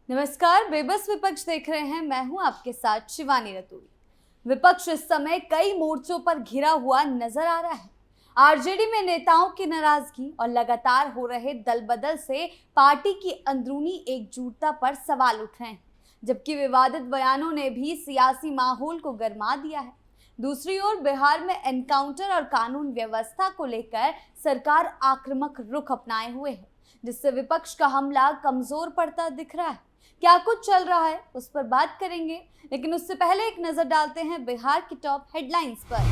नमस्कार, बेबस विपक्ष देख रहे हैं। मैं हूं आपके साथ शिवानी रतूड़ी। विपक्ष इस समय कई मोर्चों पर घिरा हुआ नजर आ रहा है। आरजेडी में नेताओं की नाराजगी और लगातार हो रहे दल बदल से पार्टी की अंदरूनी एकजुटता पर सवाल उठ रहे हैं, जबकि विवादित बयानों ने भी सियासी माहौल को गरमा दिया है। दूसरी ओर बिहार में एनकाउंटर और कानून व्यवस्था को लेकर सरकार आक्रामक रुख अपनाए हुए है, जिससे विपक्ष का हमला कमजोर पड़ता दिख रहा है। क्या कुछ चल रहा है उस पर बात करेंगे, लेकिन उससे पहले एक नजर डालते हैं बिहार की टॉप हेडलाइंस पर।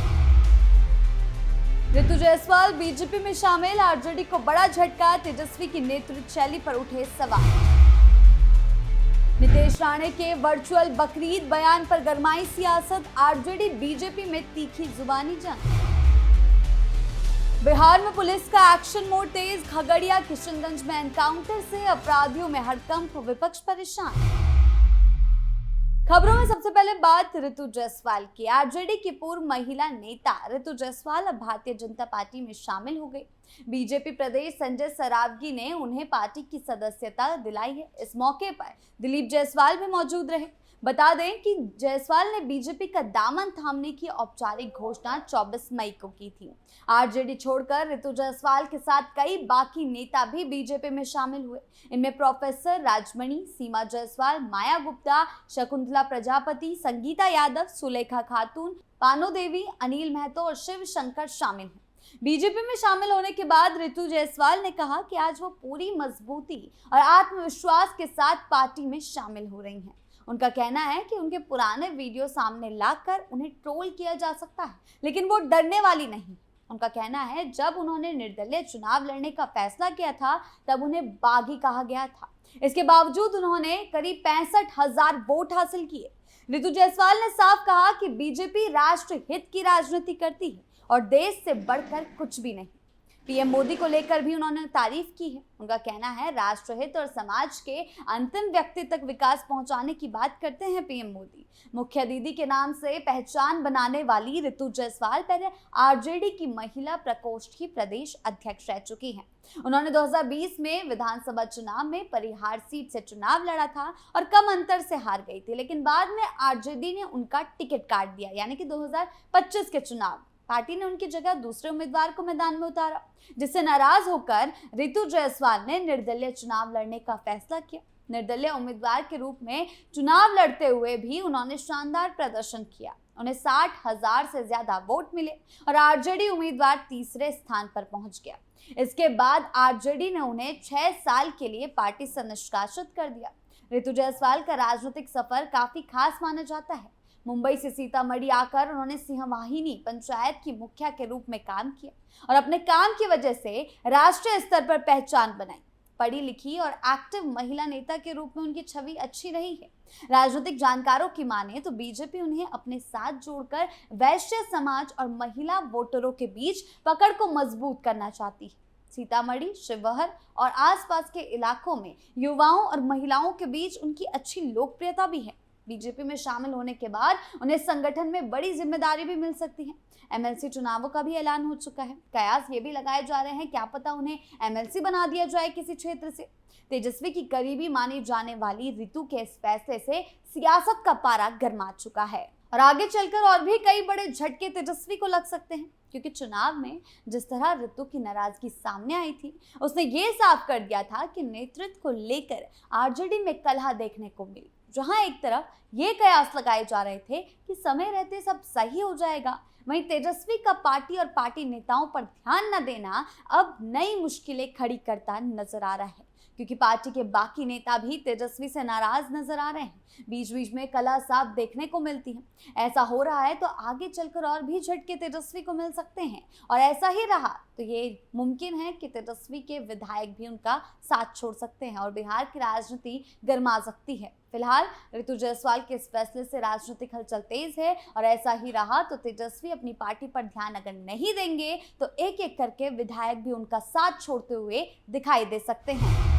ऋतु जायसवाल बीजेपी में शामिल, आरजेडी को बड़ा झटका, तेजस्वी की नेतृत्व शैली पर उठे सवाल। नीतीश राणे के वर्चुअल बकरीद बयान पर गरमाई सियासत, आरजेडी बीजेपी में तीखी जुबानी जंग। बिहार में पुलिस का एक्शन मोड तेज, खगड़िया किशनगंज में एनकाउंटर से अपराधियों में हड़कंप, विपक्ष परेशान। खबरों में सबसे पहले बात ऋतु जायसवाल की। आरजेडी की पूर्व महिला नेता ऋतु जायसवाल अब भारतीय जनता पार्टी में शामिल हो गई। बीजेपी प्रदेश संजय सरावगी ने उन्हें पार्टी की सदस्यता दिलाई है। इस मौके पर दिलीप जायसवाल भी मौजूद रहे। बता दें कि जायसवाल ने बीजेपी का दामन थामने की औपचारिक घोषणा 24 मई को की थी। आरजेडी छोड़कर ऋतु जायसवाल के साथ कई बाकी नेता भी बीजेपी में शामिल हुए। इनमें प्रोफेसर राजमणि, सीमा जायसवाल, माया गुप्ता, शकुंतला प्रजापति, संगीता यादव, सुलेखा खातून, पानो देवी, अनिल महतो और शिव शंकर शामिल हैं। बीजेपी में शामिल होने के बाद ऋतु जायसवाल ने कहा कि आज वो पूरी मजबूती और आत्मविश्वास के साथ पार्टी में शामिल हो रही हैं। उनका कहना है कि उनके पुराने वीडियो सामने लाकर उन्हें ट्रोल किया जा सकता है, लेकिन वो डरने वाली नहीं। उनका कहना है जब उन्होंने निर्दलीय चुनाव लड़ने का फैसला किया था तब उन्हें बागी कहा गया था। इसके बावजूद उन्होंने करीब 65,000 वोट हासिल किए। ऋतु जायसवाल ने साफ कहा कि बीजेपी राष्ट्र हित की राजनीति करती है और देश से बढ़कर कुछ भी नहीं। पीएम मोदी को लेकर भी उन्होंने तारीफ की है। उनका कहना है राष्ट्रहित और समाज के अंतिम व्यक्ति तक विकास पहुंचाने की बात करते हैं पीएम मोदी। मुख्य दीदी के नाम से पहचान बनाने वाली ऋतु जायसवाल पहले आरजेडी की महिला प्रकोष्ठ की प्रदेश अध्यक्ष रह चुकी हैं। उन्होंने 2020 में विधानसभा चुनाव में परिहार सीट से चुनाव लड़ा था और कम अंतर से हार गई थी, लेकिन बाद में आरजेडी ने उनका टिकट काट दिया, यानी कि 2025 के चुनाव पार्टी ने उनकी जगह दूसरे उम्मीदवार को मैदान में उतारा, जिससे नाराज होकर ऋतु जायसवाल ने निर्दलीय चुनाव लड़ने का फैसला किया। निर्दलीय उम्मीदवार के रूप में चुनाव लड़ते हुए भी उन्होंने शानदार प्रदर्शन किया। उन्हें 60,000 से ज्यादा वोट मिले और आरजेडी उम्मीदवार तीसरे स्थान पर पहुंच गया। इसके बाद आरजेडी ने उन्हें 6 साल के लिए पार्टी से निष्कासित कर दिया। ऋतु जायसवाल का राजनीतिक सफर काफी खास माना जाता है। मुंबई से सीतामढ़ी आकर उन्होंने सिंहवाहिनी पंचायत की मुखिया के रूप में काम किया और अपने काम की वजह से राष्ट्रीय स्तर पर पहचान बनाई। पढ़ी लिखी और एक्टिव महिला नेता के रूप में उनकी छवि अच्छी रही है। राजनीतिक जानकारों की माने तो बीजेपी उन्हें अपने साथ जोड़कर वैश्य समाज और महिला वोटरों के बीच पकड़ को मजबूत करना चाहती है। सीतामढ़ी, शिवहर और आसपास के इलाकों में युवाओं और महिलाओं के बीच उनकी अच्छी लोकप्रियता भी है। बीजेपी में शामिल होने के बाद उन्हें संगठन में बड़ी जिम्मेदारी भी मिल सकती है। एमएलसी चुनावों का भी ऐलान हो चुका है। कयास ये भी लगाए जा रहे हैं क्या पता उन्हें एमएलसी बना दिया जाए किसी क्षेत्र से। तेजस्वी की करीबी मानी जाने वाली ऋतु के इस फैसले से सियासत का पारा गर्मा चुका है और आगे चलकर और भी कई बड़े झटके तेजस्वी को लग सकते हैं, क्योंकि चुनाव में जिस तरह ऋतु की नाराजगी सामने आई थी, उसने ये साफ कर दिया था कि नेतृत्व को लेकर आरजेडी में कलह देखने को मिली। जहां एक तरफ ये कयास लगाए जा रहे थे कि समय रहते सब सही हो जाएगा, वहीं तेजस्वी का पार्टी और पार्टी नेताओं पर ध्यान न देना अब नई मुश्किलें खड़ी करता नजर आ रहा है, क्योंकि पार्टी के बाकी नेता भी तेजस्वी से नाराज नजर आ रहे हैं। बीच बीच में कलह साफ देखने को मिलती है। ऐसा हो रहा है तो आगे चलकर और भी झटके तेजस्वी को मिल सकते हैं, और ऐसा ही रहा तो ये मुमकिन है कि तेजस्वी के विधायक भी उनका साथ छोड़ सकते हैं और बिहार की राजनीति गर्मा सकती है। फिलहाल ऋतु जायसवाल के इस फैसले से राजनीतिक हलचल तेज है, और ऐसा ही रहा तो तेजस्वी अपनी पार्टी पर ध्यान अगर नहीं देंगे तो एक एक करके विधायक भी उनका साथ छोड़ते हुए दिखाई दे सकते हैं।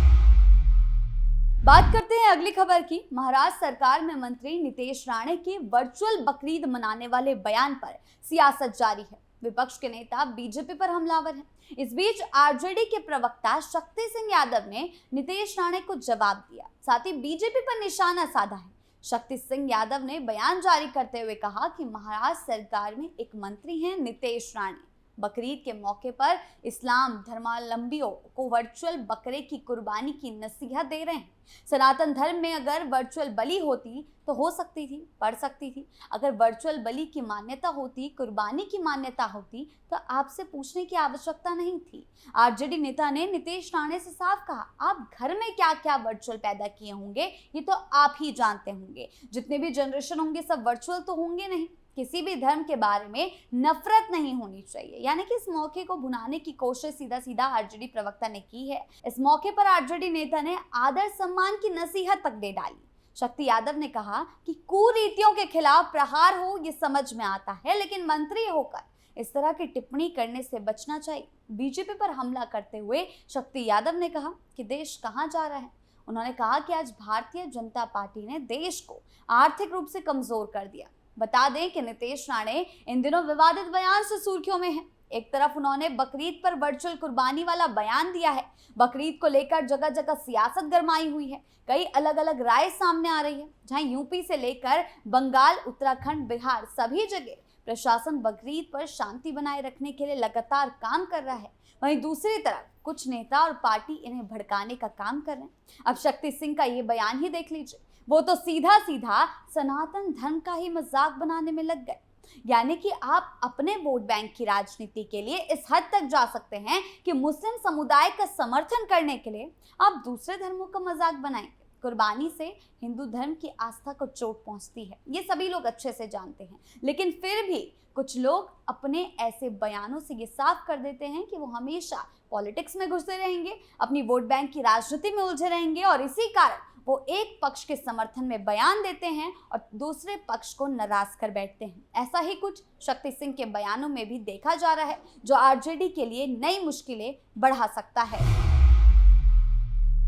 बात करते हैं अगली खबर की। महाराष्ट्र सरकार में मंत्री नीतीश राणे के वर्चुअल बकरीद मनाने वाले बयान पर सियासत जारी है। विपक्ष के नेता बीजेपी पर हमलावर हैं। इस बीच आरजेडी के प्रवक्ता शक्ति सिंह यादव ने नीतीश राणे को जवाब दिया, साथ ही बीजेपी पर निशाना साधा है। शक्ति सिंह यादव ने बयान जारी करते हुए कहा कि महाराष्ट्र सरकार में एक मंत्री हैं नीतीश राणे, बकरीद के मौके पर इस्लाम धर्मावलंबियों को वर्चुअल बकरे की कुर्बानी की नसीहत दे रहे हैं। सनातन धर्म में अगर वर्चुअल बलि होती तो हो सकती थी, पढ़ सकती थी। अगर वर्चुअल बलि की मान्यता होती, कुर्बानी की मान्यता होती तो आपसे पूछने की आवश्यकता नहीं थी। आरजेडी नेता ने नीतीश राणे से साफ कहा, आप घर में क्या क्या वर्चुअल पैदा किए होंगे ये तो आप ही जानते होंगे। जितने भी जनरेशन होंगे सब वर्चुअल तो होंगे नहीं। किसी भी धर्म के बारे में नफरत नहीं होनी चाहिए। यानी कि इस मौके को भुनाने की कोशिश सीधा सीधा आरजेडी प्रवक्ता ने की है। इस मौके पर आरजेडी नेता ने आदर सम्मान की नसीहत तक दे डाली। शक्ति यादव ने कहा कि कुरीतियों के खिलाफ प्रहार हो ये समझ में आता है, लेकिन मंत्री होकर इस तरह की टिप्पणी करने से बचना चाहिए। बीजेपी पर हमला करते हुए शक्ति यादव ने कहा कि देश कहां जा रहा है। उन्होंने कहा कि आज भारतीय जनता पार्टी ने देश को आर्थिक रूप से कमजोर कर दिया। बता दें कि नीतीश राणे इन दिनों विवादित बयान से सुर्खियों में हैं। एक तरफ उन्होंने बकरीद पर वर्चुअल कुर्बानी वाला बयान दिया है। बकरीद को लेकर जगह जगह सियासत गरमाई हुई है। कई अलग अलग राय सामने आ रही है, जहां यूपी से लेकर बंगाल, उत्तराखंड, बिहार सभी जगह प्रशासन बकरीद पर शांति बनाए रखने के लिए लगातार काम कर रहा है। वहीं दूसरी तरफ कुछ नेता और पार्टी इन्हें भड़काने का काम कर रहे हैं। अब शक्ति सिंह का ये बयान ही देख लीजिए, वो तो सीधा सीधा सनातन धर्म का ही मजाक बनाने में लग गए। यानी कि आप अपने वोट बैंक की राजनीति के लिए इस हद तक जा सकते हैं कि मुस्लिम समुदाय का समर्थन करने के लिए आप दूसरे धर्मों का मजाक बनाएंगे। कुर्बानी से हिंदू धर्म की आस्था को चोट पहुंचती है, ये सभी लोग अच्छे से जानते हैं, लेकिन फिर भी कुछ लोग अपने ऐसे बयानों से ये साफ कर देते हैं कि वो हमेशा पॉलिटिक्स में घुसे रहेंगे, अपनी वोट बैंक की राजनीति में उलझे रहेंगे और इसी कारण वो एक पक्ष के समर्थन में बयान देते हैं और दूसरे पक्ष को नाराज कर बैठते हैं। ऐसा ही कुछ शक्ति सिंह के बयानों में भी देखा जा रहा है, जो आरजेडी के लिए नई मुश्किलें बढ़ा सकता है।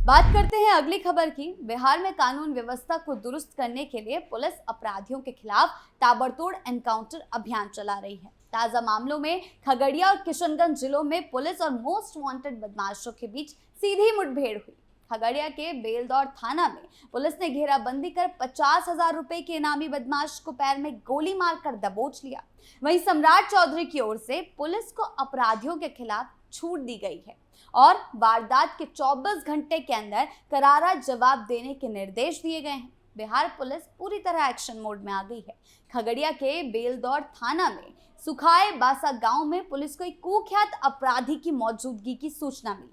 बात करते हैं अगली खबर की। बिहार में कानून व्यवस्था को दुरुस्त करने के लिए पुलिस अपराधियों के खिलाफ ताबड़तोड़ एनकाउंटर अभियान चला रही है। ताजा मामलों में खगड़िया और किशनगंज जिलों में पुलिस और मोस्ट वांटेड बदमाशों के बीच सीधी मुठभेड़ हुई। खगड़िया के बेलदौर थाना में पुलिस ने घेराबंदी कर 50,000 रुपए के इनामी बदमाश को पैर में गोली मारकर दबोच लिया। वहीं सम्राट चौधरी की ओर से पुलिस को अपराधियों के खिलाफ छूट दी गई है और वारदात के 24 घंटे के अंदर करारा जवाब देने के निर्देश दिए गए हैं। बिहार पुलिस पूरी तरह एक्शन मोड में आ गई है। खगड़िया के बेलदौर थाना में सुखाए बासा गांव में पुलिस को एक कुख्यात अपराधी की मौजूदगी की सूचना मिली।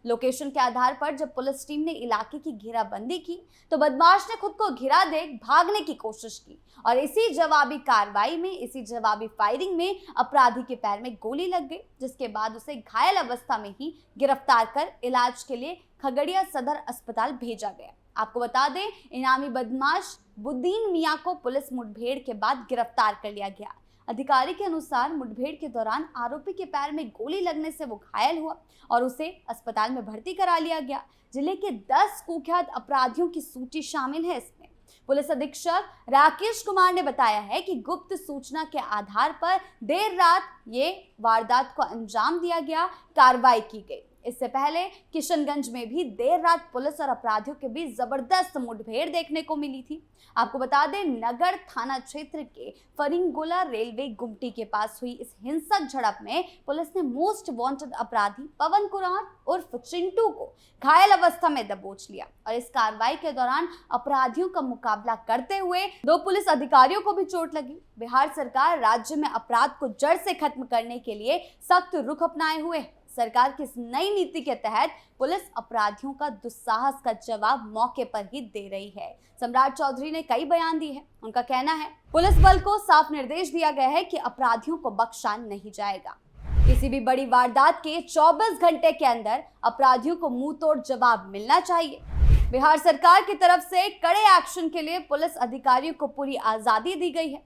लोकेशन के आधार पर जब पुलिस टीम ने इलाके की घेराबंदी की तो बदमाश ने खुद को घिरा देख भागने की कोशिश की और इसी जवाबी कार्रवाई में, इसी जवाबी फायरिंग में अपराधी के पैर में गोली लग गई, जिसके बाद उसे घायल अवस्था में ही गिरफ्तार कर इलाज के लिए खगड़िया सदर अस्पताल भेजा गया। आपको बता दें, इनामी बदमाश बुद्दीन मियां को पुलिस मुठभेड़ के बाद गिरफ्तार कर लिया गया। अधिकारी के अनुसार मुठभेड़ के दौरान आरोपी के पैर में गोली लगने से वो घायल हुआ और उसे अस्पताल में भर्ती करा लिया गया। जिले के 10 कुख्यात अपराधियों की सूची शामिल है इसमें। पुलिस अधीक्षक राकेश कुमार ने बताया है कि गुप्त सूचना के आधार पर देर रात ये वारदात को अंजाम दिया गया, कार्रवाई की गई। इससे पहले किशनगंज में भी देर रात पुलिस और अपराधियों के बीच जबरदस्त मुठभेड़ देखने को मिली थी। आपको बता दें, नगर थाना क्षेत्र के फरिंगोला रेलवे गुमटी के पास हुई इस हिंसक झड़प में पुलिस ने मोस्ट वांटेड अपराधी पवन कुमार उर्फ चिंटू को घायल अवस्था में दबोच लिया और इस कार्रवाई के दौरान अपराधियों का मुकाबला करते हुए 2 पुलिस अधिकारियों को भी चोट लगी। बिहार सरकार राज्य में अपराध को जड़ से खत्म करने के लिए सख्त रुख अपनाए हुए है। सरकार की इस नई नीति के तहत पुलिस अपराधियों का दुस्साहस का जवाब मौके पर ही दे रही है। सम्राट चौधरी ने कई बयान दिए हैं। उनका कहना है, पुलिस बल को साफ निर्देश दिया गया है कि अपराधियों को बख्शा नहीं जाएगा। किसी भी बड़ी वारदात के 24 घंटे के अंदर अपराधियों को मुंह तोड़ जवाब मिलना चाहिए। बिहार सरकार की तरफ से कड़े एक्शन के लिए पुलिस अधिकारियों को पूरी आजादी दी गई है।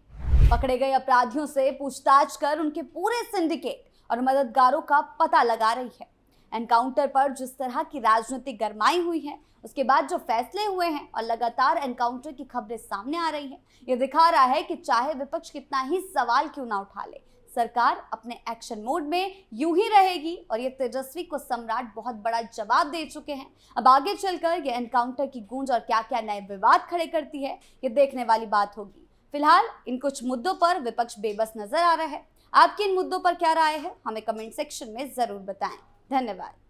पकड़े गए अपराधियों से पूछताछ कर उनके पूरे सिंडिकेट और मददगारों का पता लगा रही है। एनकाउंटर पर जिस तरह की राजनीतिक गरमाई हुई है, उसके बाद जो फैसले हुए हैं और लगातार एनकाउंटर की खबरें सामने आ रही हैं, ये दिखा रहा है कि चाहे विपक्ष कितना ही सवाल क्यों ना उठा ले, सरकार अपने एक्शन मोड में यूं ही रहेगी और ये तेजस्वी को सम्राट बहुत बड़ा जवाब दे चुके हैं। अब आगे चलकर ये एनकाउंटर की गूंज और क्या-क्या नए विवाद खड़े करती है, ये देखने वाली बात होगी। फिलहाल इन कुछ मुद्दों पर विपक्ष बेबस नजर आ रहा है। आपकी इन मुद्दों पर क्या राय है, हमें कमेंट सेक्शन में जरूर बताएं। धन्यवाद।